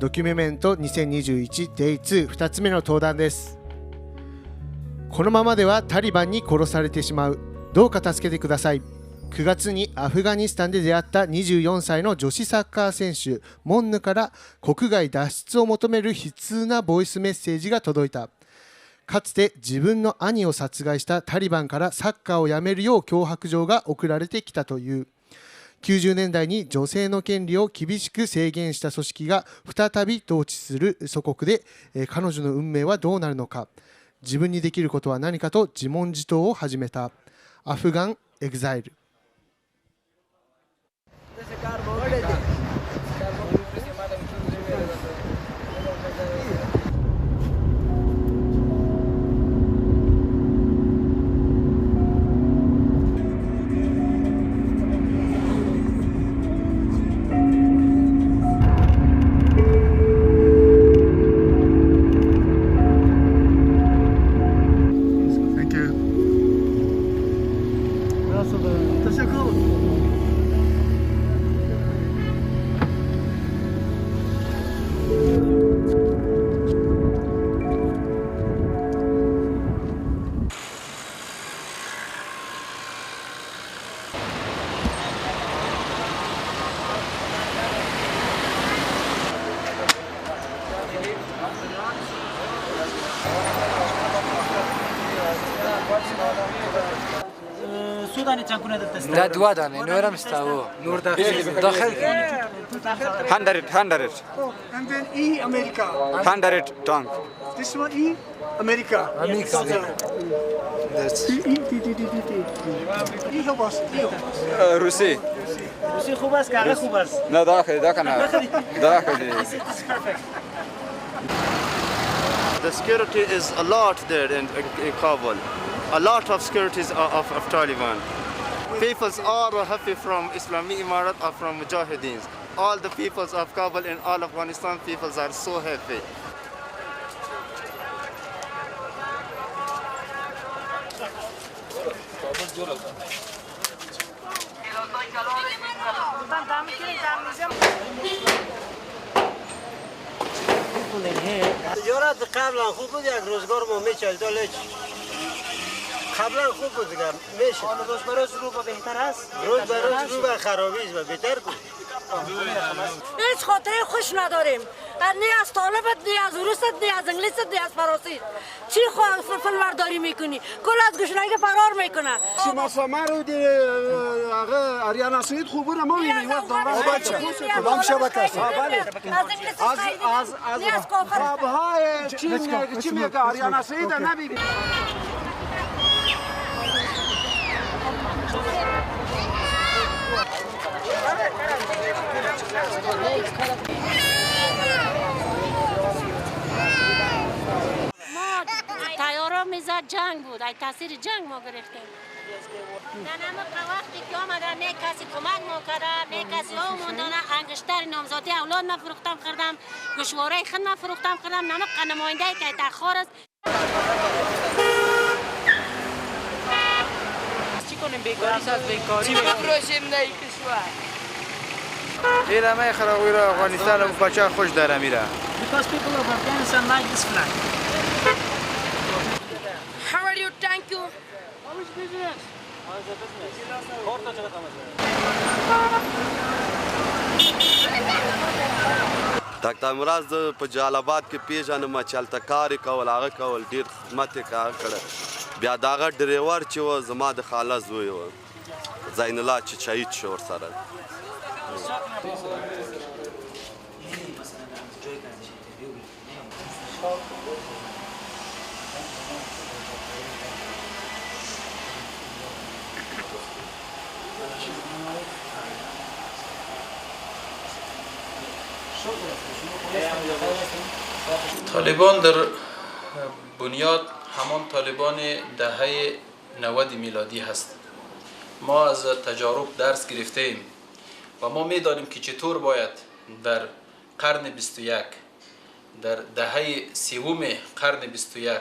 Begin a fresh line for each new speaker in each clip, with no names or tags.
ドキュメメント 2021Day2 2つ目の登壇です。このままではタリバンに殺されてしまう。どうか助けてください。9月にアフガニスタンで出会った24歳の女子サッカー選手モンヌから国外脱出を求める悲痛なボイスメッセージが届いた。かつて自分の兄を殺害したタリバンからサッカーをやめるよう脅迫状が送られてきたという。90年代に女性の権利を厳しく制限した組織が再び統治する祖国で、彼女の運命はどうなるのか。自分にできることは何かと自問自答を始めた。アフガンエグザイル。
لا دوا دانه نورا مستوى نور داخل
100
and then E America
100 tank
this one E America E خوب است
روسی
روسی خوب است که خوب است
نه داخلی داخلی
The security is a lot there in Kabul. A lot of securities of Taliban. Peoples are happy from Islamic Emirat or from Mujahideen. All the peoples of Kabul and all Afghanistan peoples are so happy.
تجارت قبلا خوب بود یک روزگار ما میچل دالچ قبلا خوب بود دیگه میشه روز به روز رو به بهتر است روز به روز رو به خرابی است و بهتر بود
هیچ خاطره خوش نداریم نه از طالبت نه از روست نه از انگلیست نه از فرانسه چی فلورداری میکنی کل از گشنگی فرار میکنه
شما سمارو دی آقا آریانا سید خوب بود ما میبینیم بچه کدام شبکه است از خوابهای چی میگه آریانا سید نبینیم
تیارا میزد جنگ بود ای تاثیر جنگ ما گرفتیم در نمک وقتی که آمدن نه کسی کمک ما کرده نه کسی آموندانه انگشتر نامزادی اولاد ما فروختم کردم گوشواره خود ما فروختم کردم نمک نماینده که تخار است
چی کنیم بیکاری از بیکاری
چی بفروشیم نه کشور
این همه خرابی را افغانستان و بچه خوش داره میره
because people of Afghanistan like this flag
How are you? Thank you.
how is business
ډاکټر مراد په جلال آباد کې پیژنم چې هلته کار یې کول هغه کول ډېر خدمت یې کړی بیا د هغه ډریور چې و زما د خاله زوی و زین الله چې شهید شو ورسره
طالبان در بنیاد همان طالبان دهه 90 میلادی هست. ما از تجارب درس گرفتیم و ما میدانیم که چطور باید در قرن 21 در دهه سوم قرن 21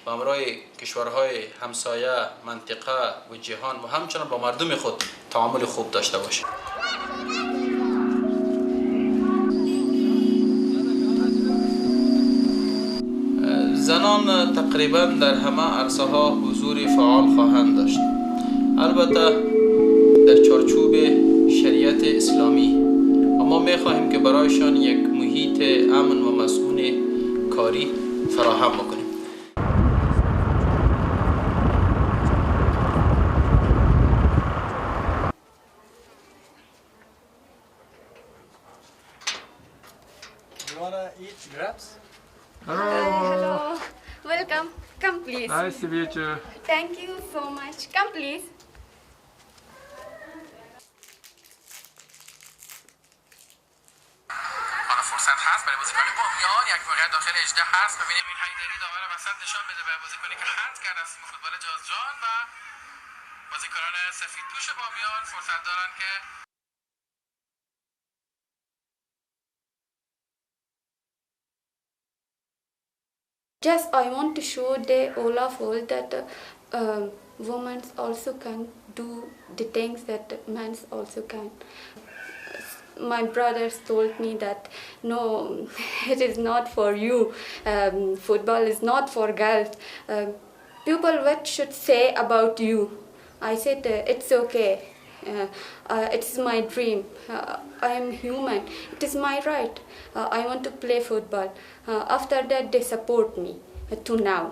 با همراه کشورهای همسایه منطقه و جهان و همچنان با مردم خود تعامل خوب داشته باشیم. طالبان تقریبا در همه عرصه ها حضور فعال خواهند داشت، البته در چارچوب شریعت اسلامی. و ما میخواهیم که برایشان یک محیط امن و مسئول کاری فراهم بکنیم.
You wanna eat grapes?
Hello. Welcome. Come please.
Nice to meet you.
Thank you so much. Come please.
حالا فرصت هست برای بازیکن بامیان، یک واقعیت داخل 18 هست. ببینیم این حیدری داور وسط نشان بده به بازیکنی که خط کرده است فوتبال جازجان و بازیکنان سفید پوش بامیان فرصت دارن که
Just I want to show the all of all that women also can do the things that men also can. My brothers told me that no, it is not for you. Football is not for girls. People what should say about you? I said it's okay. It's my dream. I am human. It is my right. I want to play football. After that, they support me to now.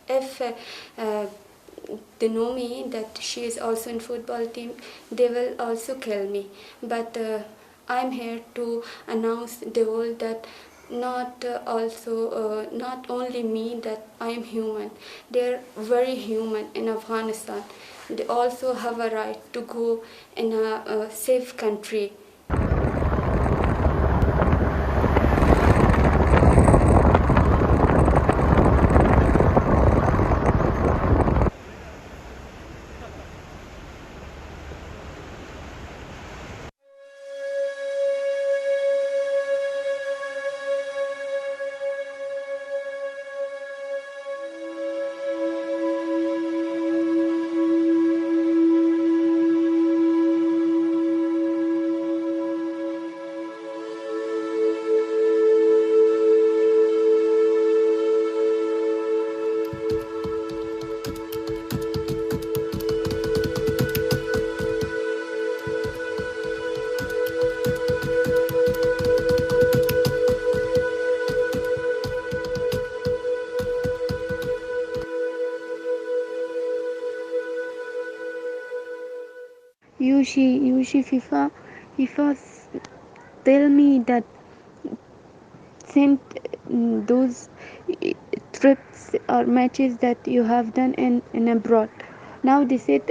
If they know me that she is also in football team, they will also kill me. But I'm here to announce the whole that not only me, that I am human. They're very human in Afghanistan. They also have a right to go in a safe country.
FIFA tell me that sent those trips or matches that you have done in abroad. Now they said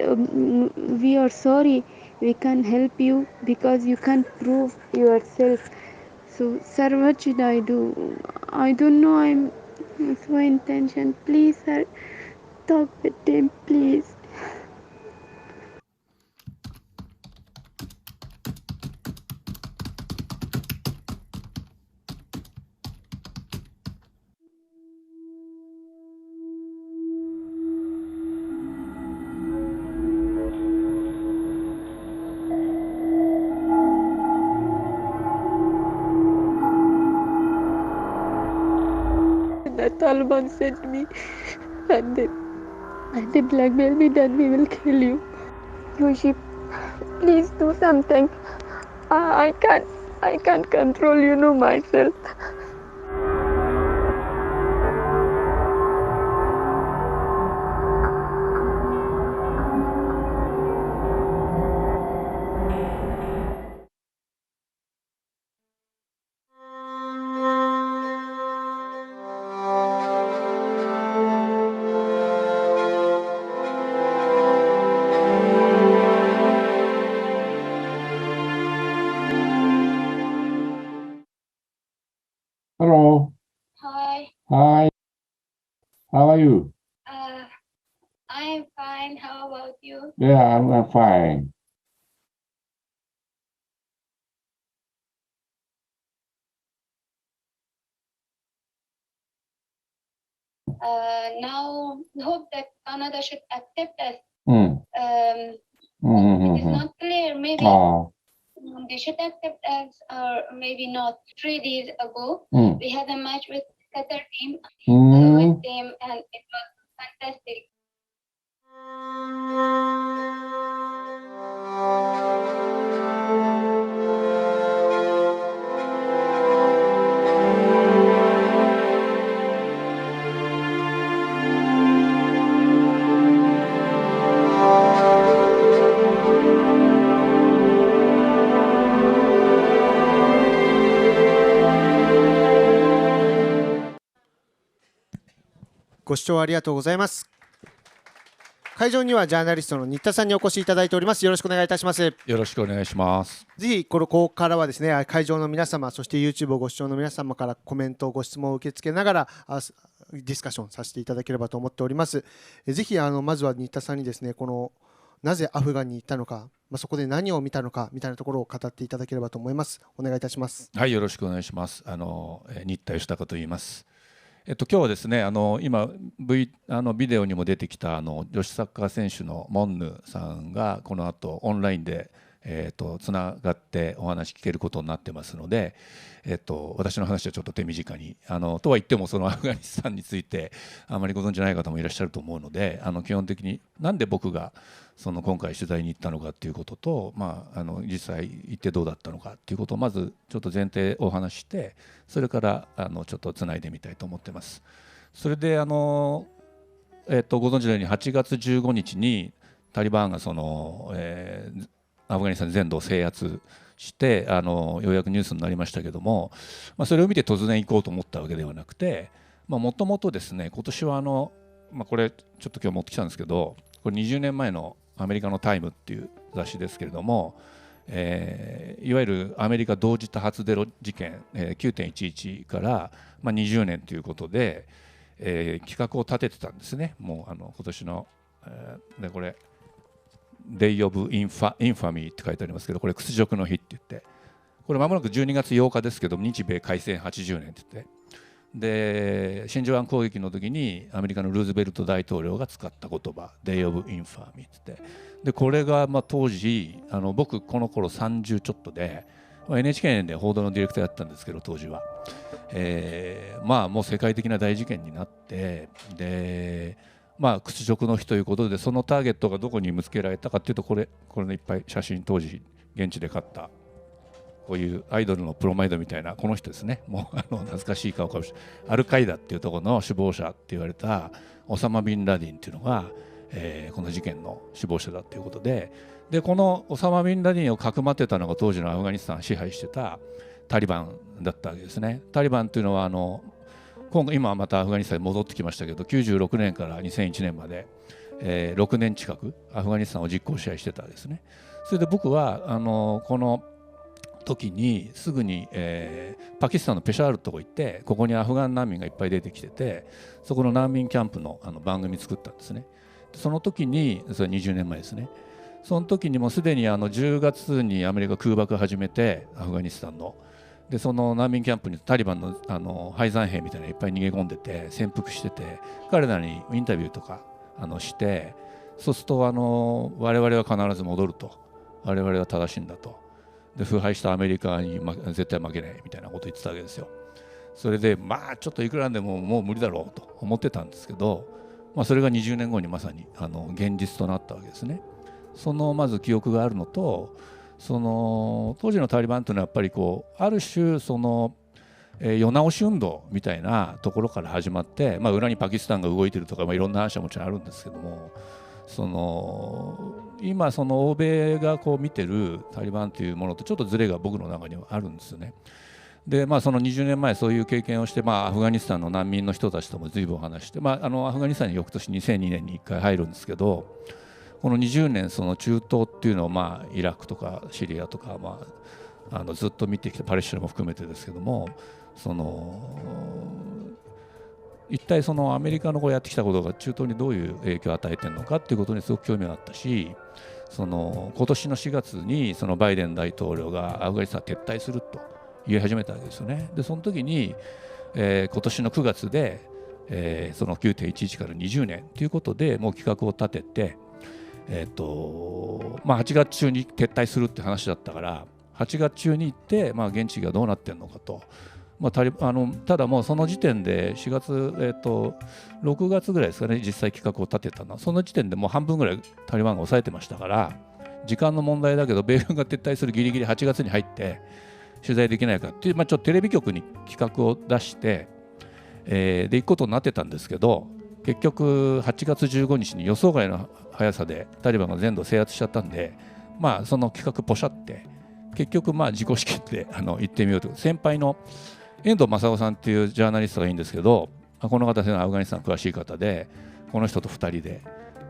we are sorry, we can't help you because you can't prove yourself. So sir, what should I do? I don't know. I'm so intention. Please sir, talk with them, please. The Taliban sent me and they blackmailed me that we will kill you. Yoshi, please do something. I can't control, myself.
you?
I am fine. How about you?
Yeah, I'm fine.
Now hope that Canada should accept us. It is not clear. Maybe they should accept us, or maybe not. 3 days ago, we had a match with Qatar team with them, and it was fantastic.
ご視聴ありがとうございます。会場にはジャーナリストの新田さんにお越しいただいております。よろしくお願いいたします。
よろしくお願いします。
ぜひここからはですね、会場の皆様、そして YouTube をご視聴の皆様からコメント、ご質問を受け付けながらディスカッションさせていただければと思っております。ぜひまずは新田さんにですね、なぜアフガンに行ったのか、そこで何を見たのかみたいなところを語っていただければと思います。お願いいたします。
はい、よろしくお願いします。新田義孝と言います。今日はですね、今ビデオにも出てきた女子サッカー選手のモンヌさんがこの後オンラインでつながってお話聞けることになってますので、私の話はちょっと手短にとは言ってもそのアフガニスタンについてあまりご存じない方もいらっしゃると思うので、基本的になんで僕が今回取材に行ったのかということと、実際行ってどうだったのかということをまずちょっと前提お話して、それからちょっとつないでみたいと思ってます。それでご存知のように8月15日にタリバンがアフガニスタン全土を制圧してようやくニュースになりましたけども、それを見て突然行こうと思ったわけではなくて、もともとですね、今年はこれちょっと今日持ってきたんですけど、これ20年前のアメリカのタイムっていう雑誌ですけれども、いわゆるアメリカ同時多発テロ事件、9.11 から、20年ということで、企画を立ててたんですね。もう今年の、でこれDay of Infamy って書いてありますけど、これ屈辱の日って言って、これまもなく12月8日ですけど、日米開戦80年って言って、で真珠湾攻撃の時にアメリカのルーズベルト大統領が使った言葉 Day of Infamy って言って、でこれが当時僕この頃30ちょっとで NHK で報道のディレクターやったんですけど、当時は、もう世界的な大事件になって、で屈辱の日ということで、そのターゲットがどこに向けられたかというと、これのいっぱい写真、当時現地で買ったこういうアイドルのプロマイドみたいなこの人ですね。もう懐かしい顔かもしれない。アルカイダっていうところの首謀者って言われたオサマ・ビンラディンっていうのが、この事件の首謀者だということで、このオサマ・ビンラディンをかくまってたのが当時のアフガニスタンを支配してたタリバンだったわけですね。タリバンというのは今またアフガニスタンに戻ってきましたけど、96年から2001年まで、6年近くアフガニスタンを実効支配してたわけですね。それで僕はこの時にすぐに、パキスタンのペシャワールのとこ行って、ここにアフガン難民がいっぱい出てきてて、そこの難民キャンプの番組作ったんですね。その時に、それ20年前ですね、その時にもうすでに10月にアメリカ空爆を始めて、アフガニスタンのでその難民キャンプにタリバンの敗残兵みたいなのがいっぱい逃げ込んでて潜伏してて、彼らにインタビューとかして、そうすると我々は必ず戻ると、我々は正しいんだと、で腐敗したアメリカに絶対負けないみたいなことを言ってたわけですよ。それでちょっといくらでももう無理だろうと思ってたんですけど、それが20年後にまさに現実となったわけですね。そのまず記憶があるのと、当時のタリバンというのはやっぱりある種世直し運動みたいなところから始まって、裏にパキスタンが動いてるとか、いろんな話はもちろんあるんですけども、今欧米が見てるタリバンというものとちょっとズレが僕の中にはあるんですよね。でその20年前そういう経験をして、アフガニスタンの難民の人たちとも随分話して、アフガニスタンに翌年2002年に1回入るんですけど、この20年中東っていうのをイラクとかシリアとかずっと見てきて、パレスチナも含めてですけども、一体そのアメリカのやってきたことが中東にどういう影響を与えているのかっていうことにすごく興味があったし、その今年の4月にそのバイデン大統領がアフガニスタン撤退すると言い始めたわけですよね。でその時に、今年の9月で、その 9.11 から20年ということでもう企画を立てて、8月中に撤退するって話だったから8月中に行って、現地がどうなっているのかと。ただもうその時点で4月、6月ぐらいですかね、実際企画を立てたのはその時点でもう半分ぐらいタリバンが抑えてましたから、時間の問題だけど米軍が撤退するギリギリ8月に入って取材できないかっていう、ちょっとテレビ局に企画を出して、で行くことになってたんですけど、結局8月15日に予想外の速さでタリバンが全土制圧しちゃったんで、その企画ポシャって結局自己資金で行ってみようと。先輩の遠藤正夫さんっていうジャーナリストがいいんですけど、この方はアフガニスタン詳しい方で、この人と2人で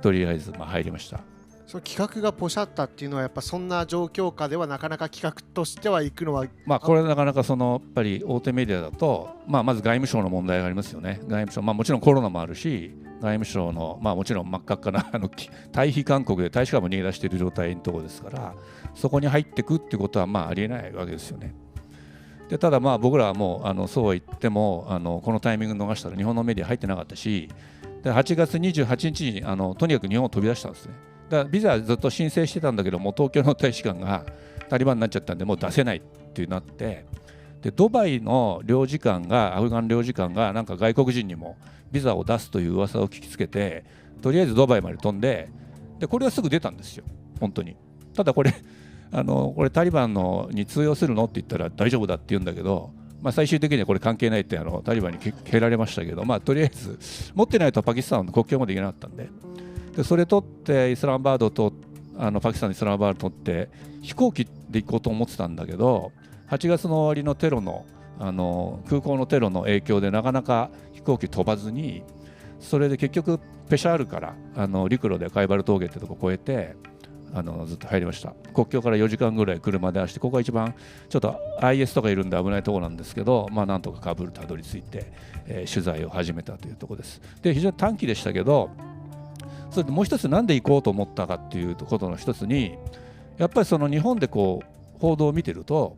とりあえず入りました。
その企画がポシャったっていうのはやっぱそんな状況下ではなかなか企画としては行くのは
これなかなかやっぱり大手メディアだと、まず外務省の問題がありますよね。外務省、もちろんコロナもあるし、外務省のもちろん真っ赤っかな退避勧告で大使館も逃げ出している状態のところですから、そこに入っていくってことはありえないわけですよね。でただ僕らはもうそうは言ってもこのタイミング逃したら日本のメディア入ってなかったし、で8月28日にとにかく日本を飛び出したんですね。だからビザずっと申請してたんだけども、東京の大使館がタリバンになっちゃったんでもう出せないってなって、でドバイの領事館がアフガン領事館がなんか外国人にもビザを出すという噂を聞きつけて、とりあえずドバイまで飛んで、これはすぐ出たんですよ本当に。ただこれタリバンに通用するのって言ったら大丈夫だって言うんだけど、最終的にはこれ関係ないってタリバンに蹴られましたけど、とりあえず持ってないとパキスタンの国境まで行けなかったんで、それ取ってイスラマバードとパキスタンのイスラマバード取って飛行機で行こうと思ってたんだけど、8月の終わりのテロの空港のテロの影響でなかなか飛行機飛ばずに、それで結局ペシャールから陸路でカイバル峠ってとこ越えてずっと入りました。国境から4時間ぐらい車で走って、ここが一番ちょっと IS とかいるんで危ないところなんですけど、なんとかカブールたどり着いて、取材を始めたというところです。で非常に短期でしたけど、それでもう一つなんで行こうと思ったかっていうことの一つに、やっぱりその日本で報道を見てると、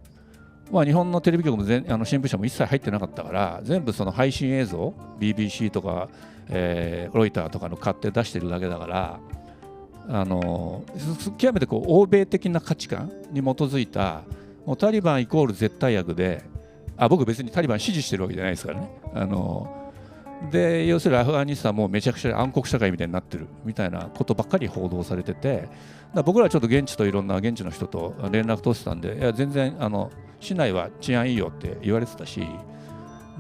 日本のテレビ局も新聞社も一切入ってなかったから、全部その配信映像 BBC とか、ロイターとかの買って出してるだけだから、極めて欧米的な価値観に基づいた、もうタリバンイコール絶対悪で、僕別にタリバン支持してるわけじゃないですからね。で要するにアフガニスタンもめちゃくちゃ暗黒社会みたいになってるみたいなことばっかり報道されてて、僕らはちょっと現地といろんな現地の人と連絡取ってたんで、いや全然市内は治安いいよって言われてたし、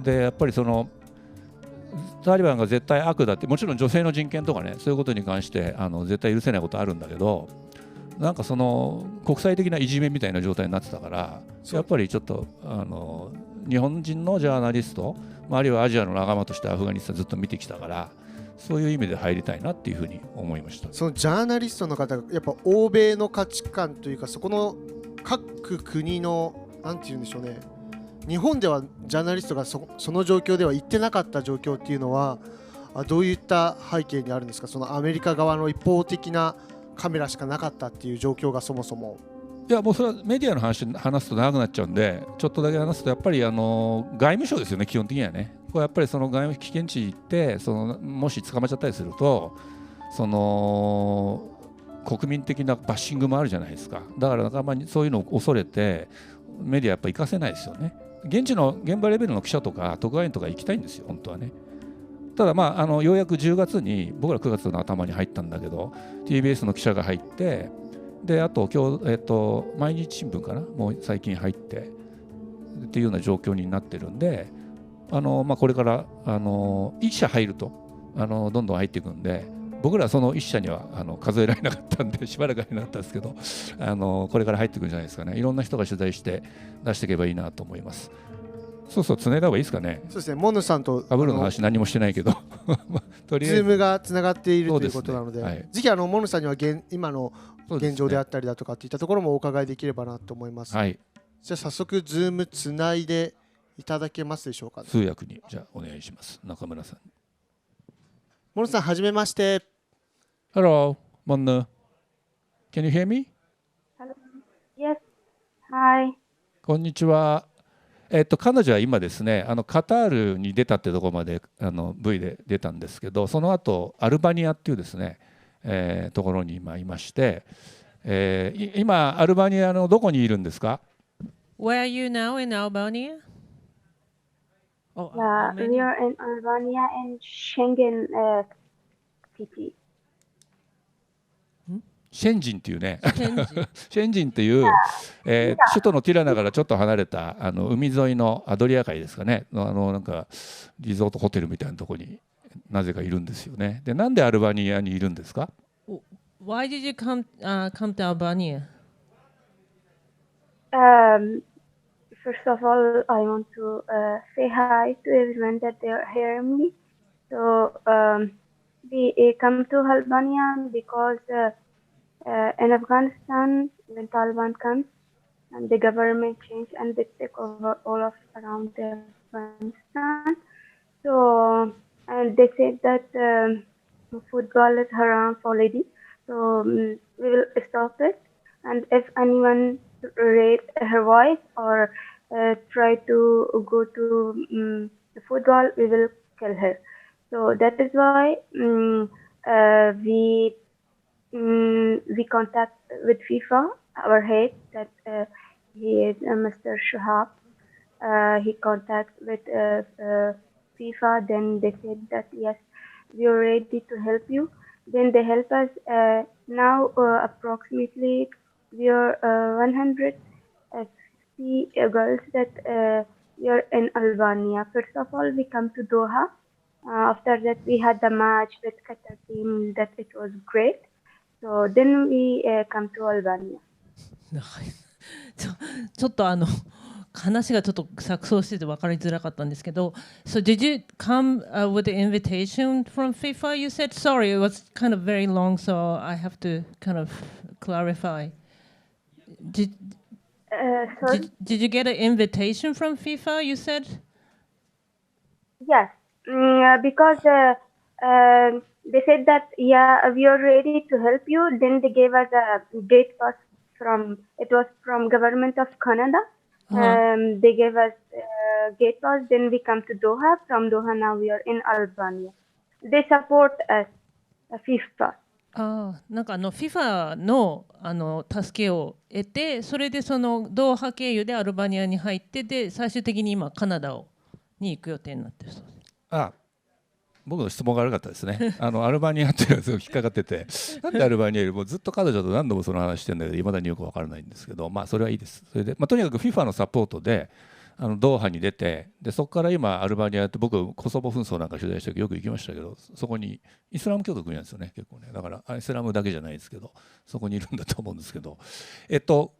でやっぱりそのタリバンが絶対悪だって、もちろん女性の人権とかね、そういうことに関して絶対許せないことあるんだけど、なんかその国際的ないじめみたいな状態になってたから、やっぱりちょっと日本人のジャーナリスト、あるいはアジアの仲間としてアフガニスタンずっと見てきたから、そういう意味で入りたいなっていうふうに思いました。
そのジャーナリストの方がやっぱ欧米の価値観というか、そこの各国のなんていうんでしょうね、日本ではジャーナリストが その状況では行ってなかった状況っていうのはどういった背景にあるんですか。そのアメリカ側の一方的なカメラしかなかったっていう状況がそもそも。
いやもうそれはメディアの話すと長くなっちゃうんで、ちょっとだけ話すと、やっぱり外務省ですよね、基本的にはね。これやっぱりその外務危険地行って、もし捕まっちゃったりすると、国民的なバッシングもあるじゃないですか。だから仲間にそういうのを恐れてメディアやっぱ行かせないですよね。現場レベルの記者とか特派員とか行きたいんですよ本当はね。ただようやく10月に、僕ら9月の頭に入ったんだけど TBS の記者が入って、であと今日、毎日新聞かな、もう最近入ってっていうような状況になってるんで、これから1社入るとどんどん入っていくんで、僕らはその1社には数えられなかったんでしばらく入れなかったんですけど、これから入っていくんじゃないですかね。いろんな人が取材して出していけばいいなと思います。そうそう、つないだ方がいいですかね。
そうですね、モヌさんと
カブールの話何もしてないけど
とりあえずズームがつながっているということなので、ぜひモヌさんには今の現状であったりだとかっていったところもお伺いできればなと思います。
はい、
じゃあ早速ズームつないでいただけますでしょうか、ね。
通訳にじゃあお願いします。中村さん。
モンヌさん、はじめまして。
Hello, Monnu. Can you hear me?
Yes. Hi.
こんにちは。彼女は今ですね、カタールに出たってところまでV で出たんですけど、その後アルバニアっていうですね、ところに今いまして、今アルバニアのどこにいるんですか？
Where are you now in Albania?
Oh, yeah, we are in Albania in Schengen city.
シェンジンっていうねシェンジンっていう、首都のティラナからちょっと離れた海沿いのアドリア海ですかね、なんかリゾートホテルみたいなところになぜかいるんですよね。で、なんでアルバニアにいるんですか？
Why did you come to Albania?
First of all, I want to say hi to everyone that they are hearing me. So we come to Albania because in Afghanistan, when Taliban comes and the government change and they take over all of around Afghanistan. So and they said that football is haram for ladies. So we will stop it. And if anyone raise her voice or try to go to the football, we will kill her. So that is why we contact with FIFA, our head, that he is Mr. Shahab. He contacts with FIFA. Then they said that yes, we are ready to help you. Then they help us. Now approximately we are 150 girls that we are in Albania. First of all, we come to Doha. After that, we had the match with Qatar team. That it was great. So then we come to Albania.
ちょっと話がちょっと錯綜してて分かりづらかったんですけど、So did you come with the invitation from FIFA? You said sorry, it was kind of very long, so I have to kind of clarify. Did you get an invitation from FIFA? You said.
Yes, because they said that yeah, we are ready to help you. Then they gave us a gate pass from government of Canada. They gave us gate pass. Then we come to Doha. From Doha now we are in Albania. They support us, FIFA.
なんかFIFA の助けを得て、それでそのドーハ経由でアルバニアに入って、で最終的に今カナダに行く予定になってるそうです。
僕の質問が悪かったですね。アルバニアっていうのはすごい引っかかってて、なんでアルバニアよりもずっと彼女と何度もその話してるんだけど、いまだによく分からないんですけど、まあそれはいいです。それで、とにかく FIFA のサポートでドーハに出て、でそこから今アルバニアって、僕コソボ紛争なんか取材した時よく行きましたけど、そこにイスラム教徒の国なんですよね、結構ね。だからイスラムだけじゃないですけど、そこにいるんだと思うんですけど、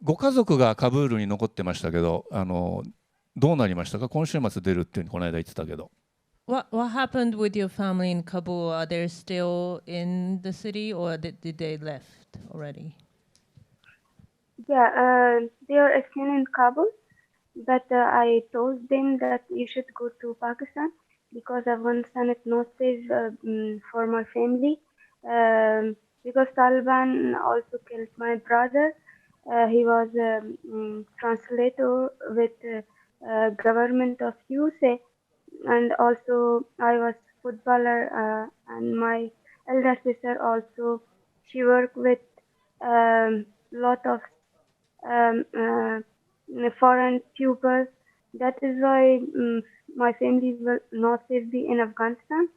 ご家族がカブールに残ってましたけど、どうなりましたか？今週末出るっていうふうにこの間言ってたけど。
What happened with your family in Kabul? Are they still in the city, or did they left already?
Yeah, they are still in Kabul, but I told them that you should go to Pakistan because Afghanistan is not safe for my family. Because Taliban also killed my brother. He was a translator with government of USA. And also I was footballer and my elder sister also, she worked with lot of foreign pupils. That is why my family will not safely in Afghanistan.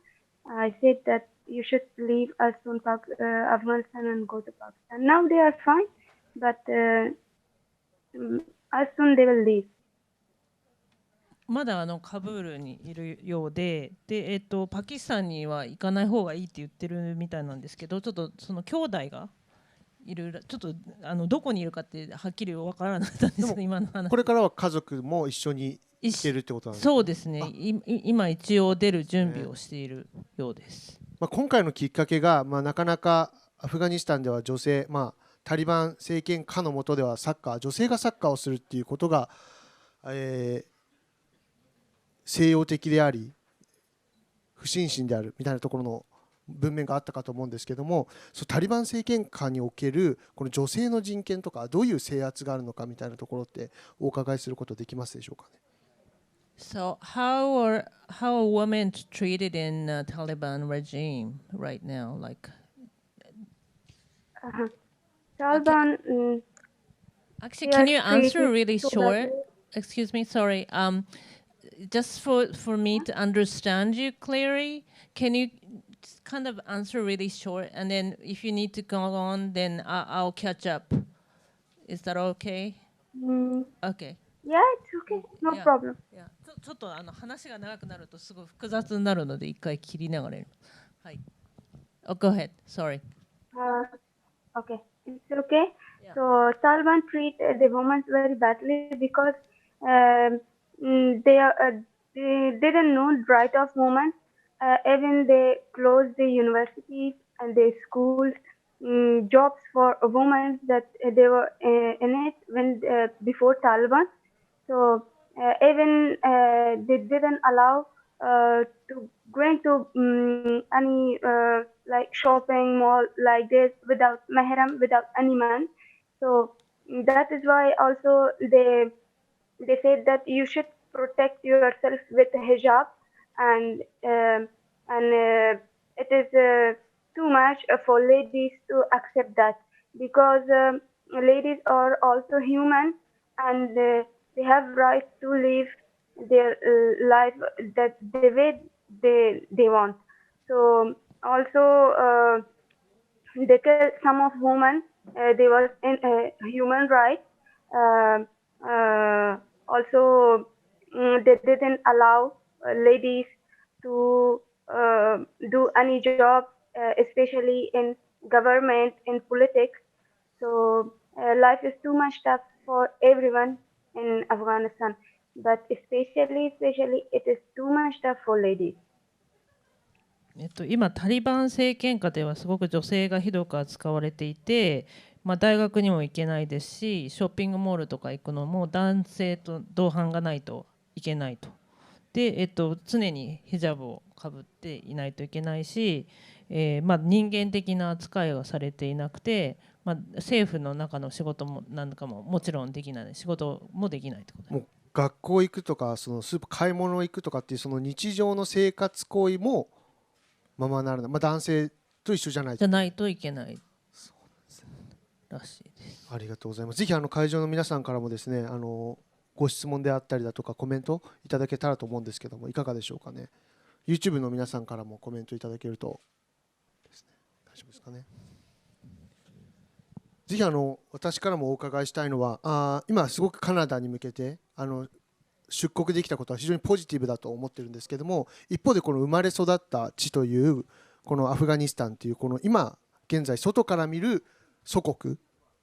I said that you should leave as soon Afghanistan and go to Pakistan. Now they are fine, but as soon they will leave.
まだカブールにいるようで、パキスタンには行かない方がいいって言ってるみたいなんですけど、ちょっとその兄弟がいる、ちょっとどこにいるかってはっきり分からなかったんですけど、今の話。
これからは家族も一緒に行けるってことなんですか？
そうですね。今一応出る準備をしているようです。
今回のきっかけが、なかなかアフガニスタンでは女性、タリバン政権下の下では女性がサッカーをするっていうことが、西洋的であり不審心であるみたいなところの文面があったかと思うんですけども、そうタリバン政権下におけるこの女性の人権とかどういう制圧があるのかみたいなところってお伺いすることできますでしょうかね。
So how are women treated in Taliban regime right now? Like
Taliban.
Actually, can you answer really short? Excuse me, sorry. Just for me to understand you clearly, can you just kind of answer really short, and then if you need to go on, then I'll catch up. Is that okay? Okay.
Yeah, it's okay. No problem.
ちょっと話が長くなるとすごい複雑になるので一回切りながらやる。はい。Oh, go ahead. Sorry.
Okay, it's okay. So Taliban treat the women very badly because they didn't know right of women. Even they closed the universities and the schools, jobs for women that they were in it when before Taliban. So even they didn't allow to go into any like shopping mall like this without mahram, without any man. So that is why also they said that you should protect yourself with hijab, and it is too much for ladies to accept that, because ladies are also human, and they have right to live their life that the way they want. So also they kill some of women. They was in human rights. Also, they didn't allow ladies to do any job, especially in government, in politics. So life is too much tough for everyone in Afghanistan, but especially it is too much tough for ladies.
今タリバン政権下ではすごく女性がひどく扱われていて、大学にも行けないですし、ショッピングモールとか行くのも男性と同伴がないといけないと。で、常にヒジャブをかぶっていないといけないし、人間的な扱いがされていなくて、政府の中の仕事もなんかももちろんできない、仕事もできないってことです。
学校行くとか、そのスーパー買い物行くとかっていうその日常の生活行為もままならない、男性と一緒じゃない
といけないらしいです。
ありがとうございます。ぜひ会場の皆さんからもですね、ご質問であったりだとかコメントいただけたらと思うんですけども、いかがでしょうかね。 YouTube の皆さんからもコメントいただけるとですね、大丈夫ですかね。ぜひ私からもお伺いしたいのは、今すごくカナダに向けて出国できたことは非常にポジティブだと思ってるんですけども、一方でこの生まれ育った地というこのアフガニスタンというこの今現在外から見る祖国っ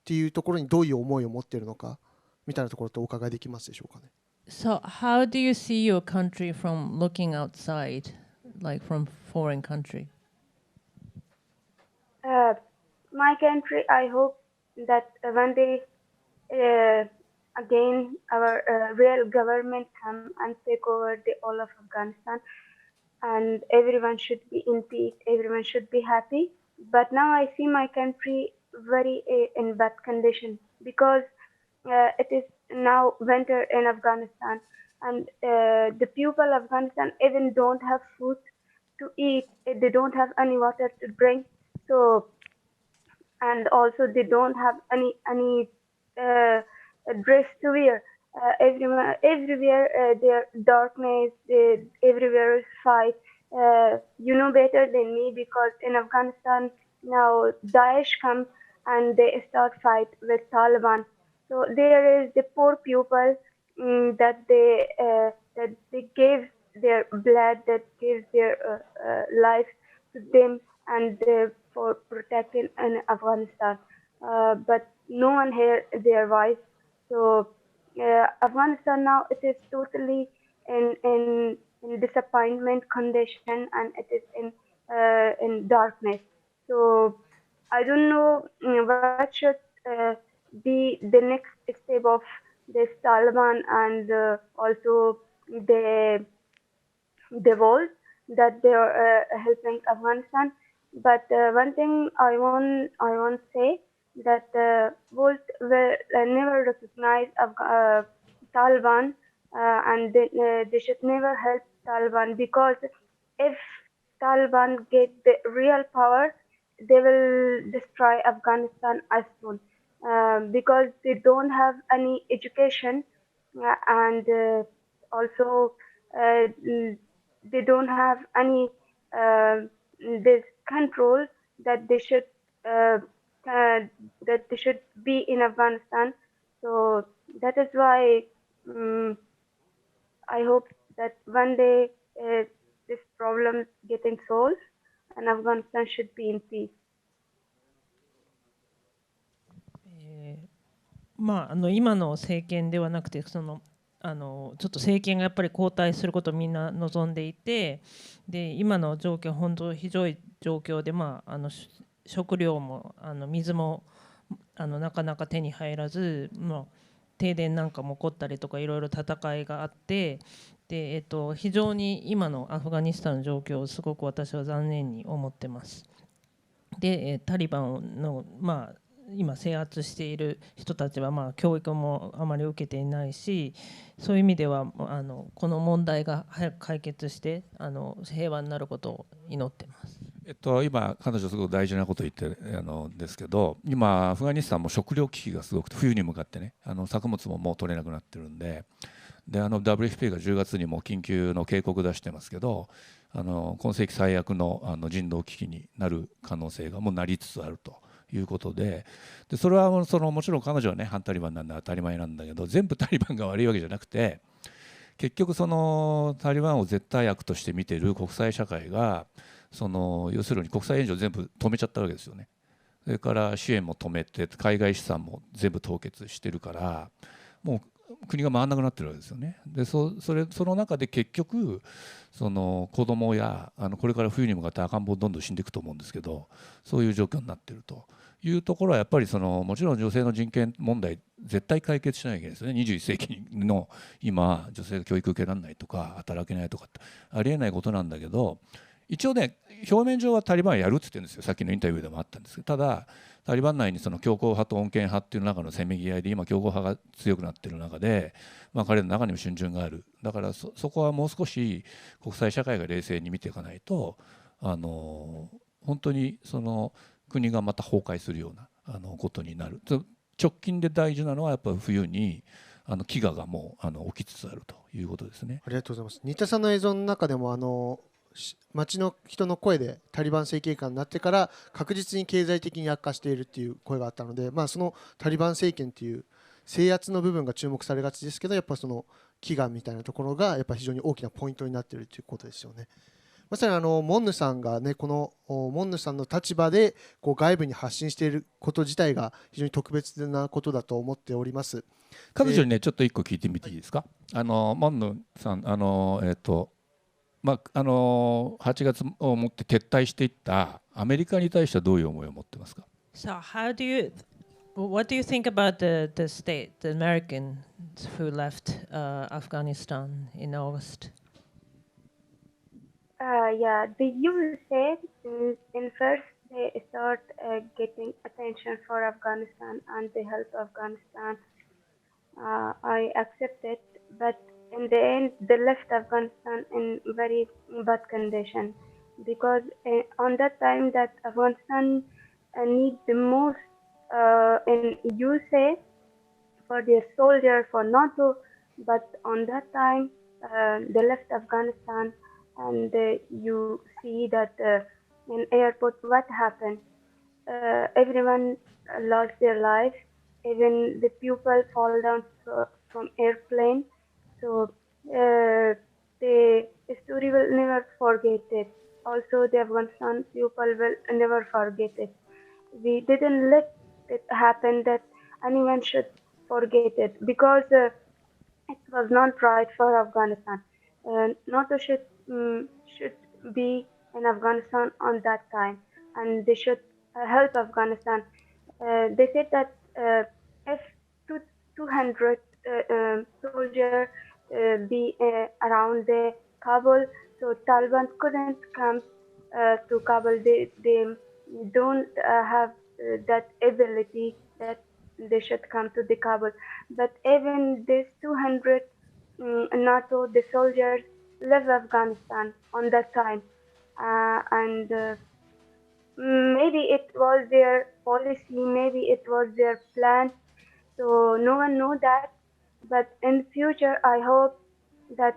ていうところにどういう思いを持っているのかみたいなところとお伺いできますでしょうかね。
So how do you see your country from looking outside, like from foreign country?
My country, I hope that one day again our real government come and take over the all of Afghanistan, and everyone should be in peace, everyone should be happy. But now I see my country very in bad condition, because it is now winter in Afghanistan, and the people of Afghanistan even don't have food to eat, they don't have any water to drink. So, and also they don't have any dress to wear. Everywhere there darkness, everywhere is fight. You know better than me, because in Afghanistan now Daesh come and they start fight with Taliban. So there is the poor people that they gave their blood, that gave their life to them, and for protecting in Afghanistan. But no one heard their voice. So Afghanistan now, it is totally in disappointment condition, and it is in darkness. So I don't know what should be the next step of this Taliban, and also the divulge that they are helping Afghanistan. But one thing I want to say that Volt will never recognize Taliban, and they should never help Taliban, because if Taliban get the real power, they will destroy Afghanistan as soon, because they don't have any education, and also they don't have any uh, this control that they should uh, uh, that they should be in Afghanistan. So that is why I hope that one day this problem is getting solved and Afghanistan should be in peace.
まあ、今の政権ではなくてちょっと政権がやっぱり交代することをみんな望んでいて、で今の状況本当ひどい状況で、食料も水もなかなか手に入らず、停電なんかも起こったりとかいろいろ戦いがあって、で非常に今のアフガニスタンの状況をすごく私は残念に思ってます。でタリバンの今制圧している人たちは教育もあまり受けていないし、そういう意味ではこの問題が早く解決して平和になることを祈ってます。
今彼女すごく大事なことを言ってですけど、今アフガニスタンも食糧危機がすごくて、冬に向かってね作物ももう取れなくなってるんで、WFP が10月にも緊急の警告出してますけど、今世紀最悪の人道危機になる可能性がもうなりつつあるということで、それはもちろん彼女はね反タリバンなんで当たり前なんだけど、全部タリバンが悪いわけじゃなくて、結局タリバンを絶対悪として見ている国際社会が要するに国際援助を全部止めちゃったわけですよね。それから支援も止めて、海外資産も全部凍結してるから、もう国が回らなくなってるわけですよね。でその中で結局子供やこれから冬に向かって赤ん坊どんどん死んでいくと思うんですけど、そういう状況になっているというところはやっぱりもちろん女性の人権問題絶対解決しなきゃいけないですよね。21世紀の今女性が教育受けられないとか働けないとかってありえないことなんだけど、一応ね表面上はタリバンはやるって言ってるんですよ。さっきのインタビューでもあったんですけど、ただタリバン内に強硬派と穏健派っていう中のせめぎ合いで、今強硬派が強くなっている中で、彼の中にも逡巡がある。だからそこはもう少し国際社会が冷静に見ていかないと本当に国がまた崩壊するようなことになる。直近で大事なのはやっぱり冬に飢餓がもう起きつつあるということですね。
ありがとうございます。新田さんの映像の中でも街の人の声でタリバン政権下になってから確実に経済的に悪化しているっていう声があったので、そのタリバン政権っていう制圧の部分が注目されがちですけど、やっぱ飢餓みたいなところがやっぱ非常に大きなポイントになっているということですよね。まさにモンヌさんがね、このモンヌさんの立場で外部に発信していること自体が非常に特別なことだと思っております。
彼女にねちょっと一個聞いてみていいですか。モンヌさん8月をもって撤退していったアメリカに対してはどういう思いを持ってますか。
So what do you think about the state, the Americans who left Afghanistan in August?
Yeah, the USA in first they start getting attention for Afghanistan and they help Afghanistan. I accept it, but in the end they left Afghanistan in very bad condition, because on that time that Afghanistan need the most in USA for their soldiers, for NATO, but on that time they left Afghanistan, and you see that in airport what happened, everyone lost their lives, even the people fall down from airplane. So the story will never forget it. Also the Afghanistan people will never forget it. We didn't let it happen that anyone should forget it, because it was not right for Afghanistan. NATO should be in Afghanistan on that time, and they should help Afghanistan. They said that if 200 soldiers be around the Kabul, So Taliban couldn't come to Kabul. They don't have that ability that they should come to the Kabul. But even these 200 NATO, the soldiers left Afghanistan on that time, and maybe it was their policy, maybe it was their plan. So no one know that. But in future, I hope that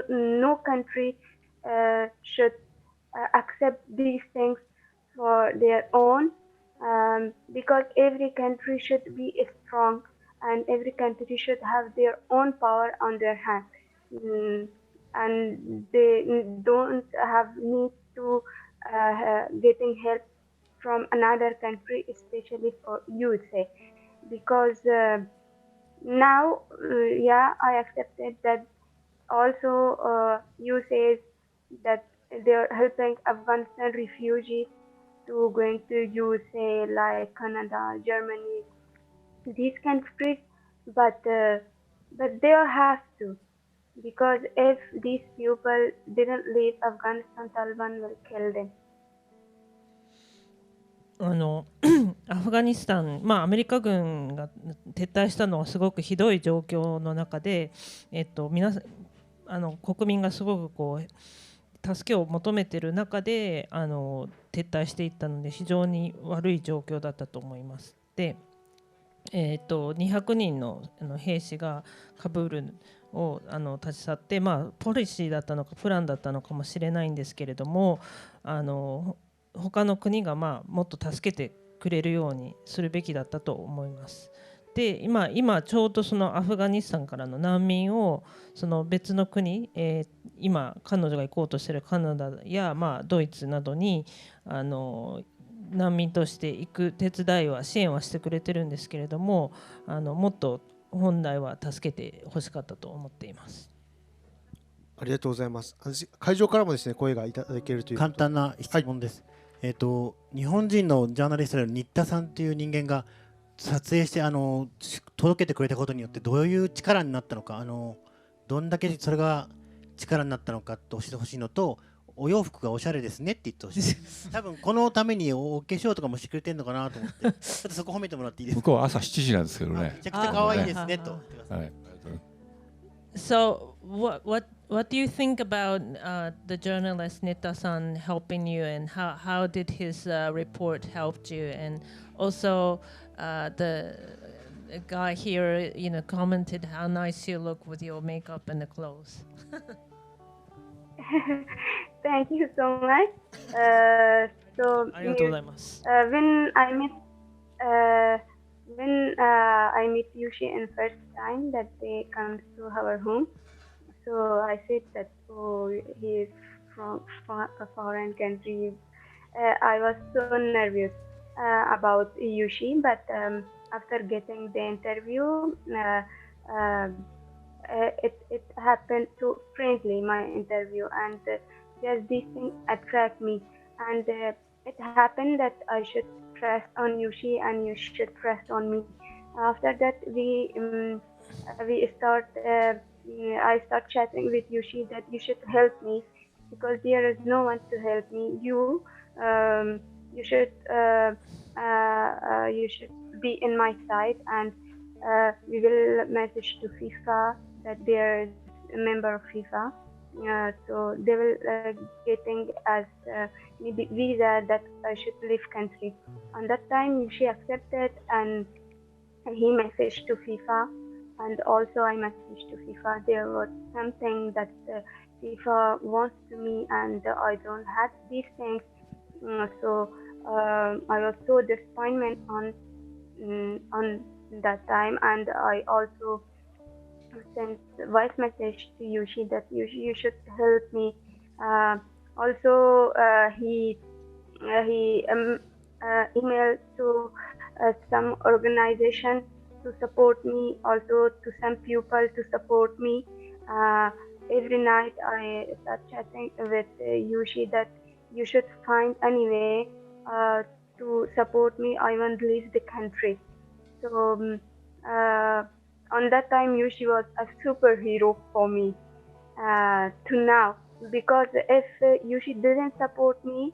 no country should accept these things for their own, because every country should be strong and every country should have their own power on their hand. And they don't have need to getting help from another country, especially for USA, because now, yeah, I accepted that also USA that they're helping Afghanistan refugees to going to USA like Canada, Germany, these countries, but they'll have to, because if these people didn't leave Afghanistan, Taliban will kill them.
アフガニスタン、アメリカ軍が撤退したのはすごくひどい状況の中で、皆さん国民がすごくこう助けを求めている中で撤退していったので非常に悪い状況だったと思います。で、200人の兵士がカブールを立ち去って、ポリシーだったのかプランだったのかもしれないんですけれども、他の国がもっと助けてくれるようにするべきだったと思います。で、今ちょうどそのアフガニスタンからの難民をその別の国、今彼女が行こうとしているカナダやドイツなどに難民として行く手伝いは支援はしてくれてるんですけれども、もっと本来は助けてほしかったと思っています。
ありがとうございます。会場からもですね声がいただけるという
簡単な質問です。日本人のジャーナリストの新田さんという人間が撮影して届けてくれたことによってどういう力になったのか、どんだけそれが力になったのかと教えてほしいのと、お洋服がおしゃれですねって言ってほしい。多分このためにお化粧とかもしてくれてるのかなと思って、ちょっとそこ褒めてもらっていいですか。
向こうは朝7時なんですけどね。
めちゃくちゃ可愛いですねと。
はい。
So what do you think about the journalist Nita-san helping you, and how did his report helped you, and also the guy here commented how nice you look with your makeup and the clothes.
Thank you so much. So when I met Yushi in first time that they come to our home, so I said that he is from a foreign country. I was so nervous about Yushi, but after getting the interview, it happened so friendly, my interview, and just these things attract me, and it happened that I should trust on Yushi and you should trust on me. After that I start chatting with Yushi that you should help me because there is no one to help me. You should be in my side, and we will message to FIFA that there is a member of FIFA. So they will getting as maybe visa that I should leave country. On that time, she accepted and he messaged to FIFA, and also I messaged to FIFA. There was something that FIFA wants to me, and I don't have these things. So I was so disappointed on that time, and I also sent voice message to Yushi that you should help me. Also, he emailed to some organization to support me, also to some people to support me. Every night I start chatting with Yushi that you should find any way to support me. I won't leave the country. So on that time, Yushi was a superhero for me, to now. Because if Yushi didn't support me,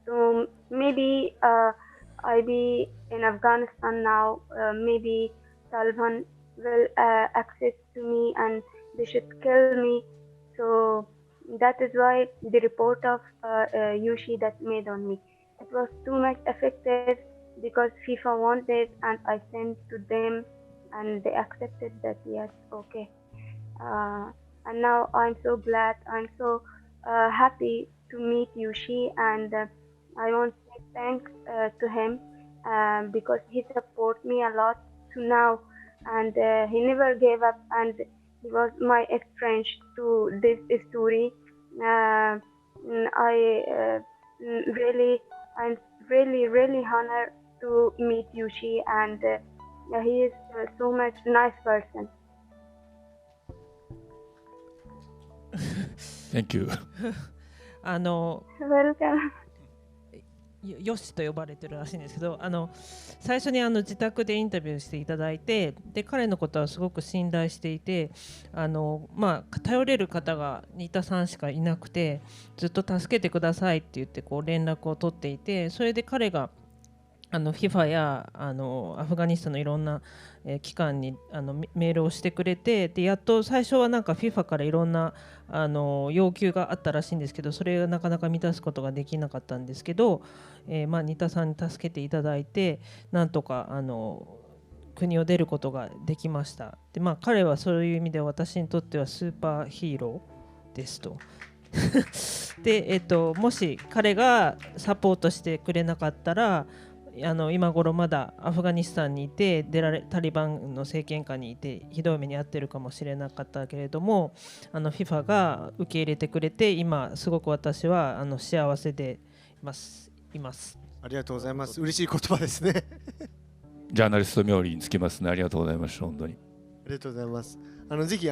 so maybe I be in Afghanistan now. Maybe Taliban will access to me and they should kill me. So that is why the report of Yushi that made on me. It was too much effective because FIFA wanted and I sent to them and they accepted that yes, okay. And now I'm so glad, I'm so happy to meet Yushi, and I want to say thanks to him because he supported me a lot to now, and he never gave up, and he was my exchange to this story. I'm really honored to meet Yushi, and he is so much nice person.
Thank you.
Welcome.
ヨシと呼ばれてるらしいんですけど、最初に自宅でインタビューしていただいて、で彼のことはすごく信頼していて、頼れる方が新田さんしかいなくて、ずっと助けてくださいって言ってこう連絡を取っていて、それで彼がFIFA やアフガニスタンのいろんな機関にメールをしてくれて、でやっと最初はなんか FIFA からいろんな要求があったらしいんですけど、それをなかなか満たすことができなかったんですけど、新田さんに助けていただいて、なんとか国を出ることができました。で、彼はそういう意味で私にとってはスーパーヒーローですと。で、もし彼がサポートしてくれなかったら、今頃まだアフガニスタンにいてタリバンの政権下にいてひどい目に遭ってるかもしれなかったけれども、FIFA が受け入れてくれて、今すごく私は幸せでいます。
ありがとうございます。嬉しい言葉ですね。
ジャーナリスト冥利につきますね。ありがとうございました。本当に。
ありがとうございます。ぜひ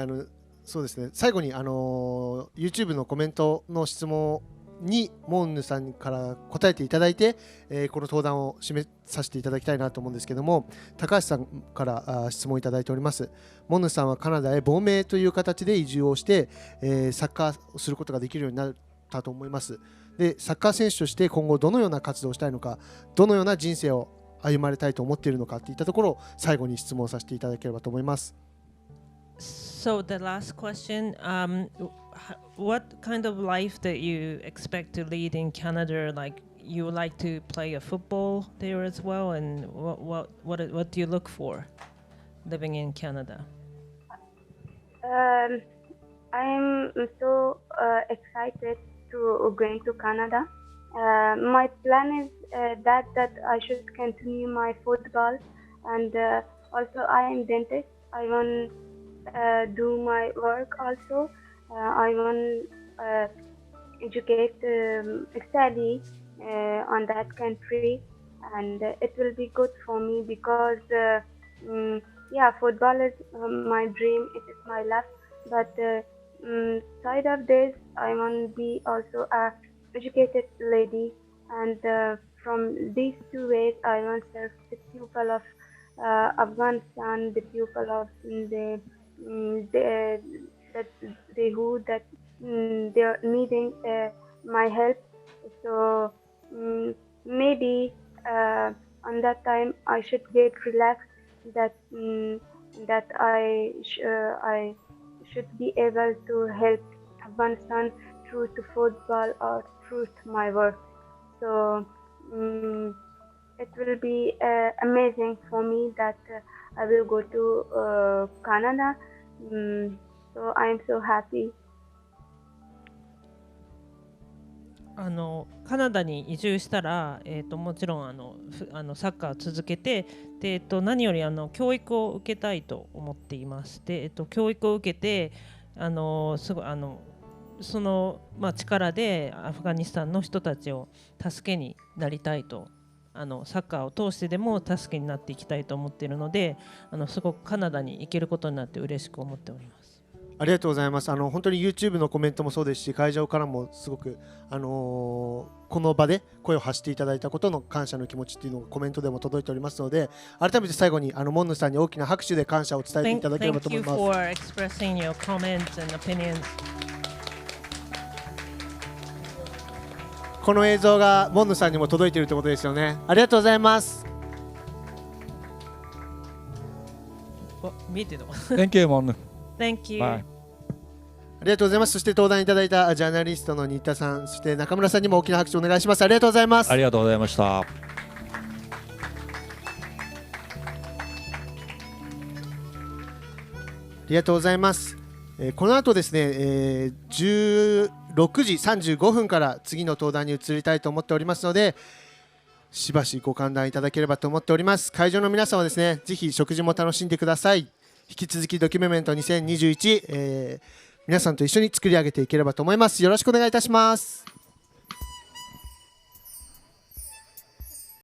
そうですね。最後にYouTube のコメントの質問にモンヌさんから答えていただいて、この登壇を締めさせていただきたいなと思うんですけども、高橋さんから質問いただいております。モンヌさんはカナダへ亡命という形で移住をして、サッカーをすることができるようになったと思います。で、サッカー選手として今後どのような活動をしたいのか、どのような人生を歩まれたいと思っているのかといったところを最後に質問させていただければと思います。
So the last question, what kind of life that you expect to lead in Canada? Like you would like to play a football there as well, and what do you look for living in Canada?
I'm so excited to going to Canada. My plan is that I should continue my football, and also I am dentist. I want do my work also. I want educate study on that country, and it will be good for me because football is my dream. It is my life. But side of this, I want to be also a educated lady, and from these two ways, I want to serve the people of Afghanistan, the people of they are needing my help. So maybe on that time I should get relaxed. That I should be able to help Afghanistan through to football or through to my work. So it will be amazing for me that I will go to Canada. So I'm so happy.
カナダに移住したら、もちろんサッカーを続けて、で何より教育を受けたいと思っています。で、教育を受けてすごいその、力でアフガニスタンの人たちを助けになりたいと、サッカーを通してでも助けになっていきたいと思っているので、すごくカナダに行けることになって嬉しく思っております。
ありがとうございます。本当に YouTube のコメントもそうですし、会場からもすごく、この場で声を発していただいたことの感謝の気持ちっていうのがコメントでも届いておりますので、改めて最後にモンヌさんに大きな拍手で感謝を伝えていただければと思います。
Thank you for expressing your comments and opinions.
この映像がモンヌさんにも届いているということですよね。ありがとうございます。
見てるの
Thank you, Mon.
Thank you.
Bye.
ありがとうございます。そして登壇いただいたジャーナリストの新田さん、そして中村さんにも大きな拍手お願いします。ありがとうございます。
ありがとうございました。
ありがとうございます。この後ですね、16時35分から次の登壇に移りたいと思っておりますので、しばしご歓談いただければと思っております。会場の皆さんはですね、ぜひ食事も楽しんでください。引き続きドキュメント2021、皆さんと一緒に作り上げていければと思います。よろしくお願いいたします。